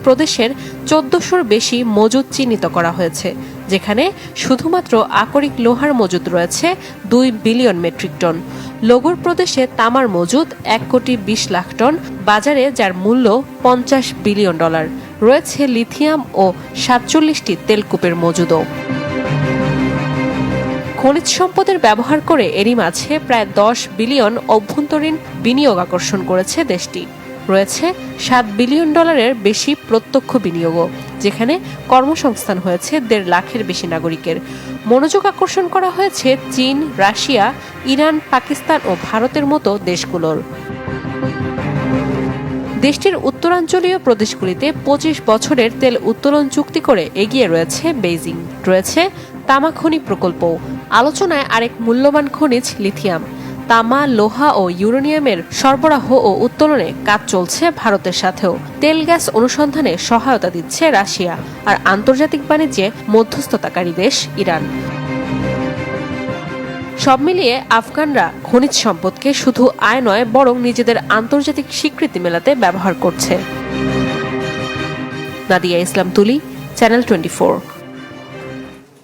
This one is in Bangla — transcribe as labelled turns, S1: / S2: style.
S1: প্রদেশের 1400-র বেশি মজুদ চিহ্নিত করা হয়েছে, যেখানে শুধুমাত্র আকরিক লোহার মজুদ রয়েছে 2 বিলিয়ন মেট্রিক টন। লোগর প্রদেশে তামার মজুদ 1,20,00,000 টন, বাজারে যার মূল্য $50 বিলিয়ন। রয়েছে লিথিয়াম ও 47টি তেলকূপের মজুদও। খনিজ সম্পদের ব্যবহার করে এরই মাঝে প্রায় 10 বিলিয়ন অভ্যন্তরীণ বিনিয়োগ আকর্ষণ করেছে দেশটি। রয়েছে $7 বিলিয়ন বেশি প্রত্যক্ষ বিনিয়োগও, যেখানে কর্মসংস্থান হয়েছে 1.5 লাখের বেশি নাগরিকের। মনোযোগ আকর্ষণ করা হয়েছে চীন, রাশিয়া, ইরান, পাকিস্তান ও ভারতের মতো দেশগুলোর। দেশটির উত্তরাঞ্চলীয় প্রদেশগুলিতে 25 বছরের তেল উত্তোলন চুক্তি করে এগিয়ে রয়েছে বেইজিং। রয়েছে তামা খনি প্রকল্প। আলোচনায় আরেক মূল্যবান খনিজ লিথিয়াম। তামা, লোহা ও ইউরেনিয়ামের সরবরাহ ও উত্তোলনে কাজ চলছে ভারতের সাথেও। তেল গ্যাস অনুসন্ধানে সহায়তা দিচ্ছে রাশিয়া, আর আন্তর্জাতিক বাণিজ্যে মধ্যস্থতাকারী দেশ ইরান। সব মিলিয়ে আফগানরা খনিজ সম্পদকে শুধু আয় নয়, বরং নিজেদের আন্তর্জাতিক স্বীকৃতি মেলাতে ব্যবহার করছে। নাদিয়া ইসলাম তুলি, চ্যানেল 24।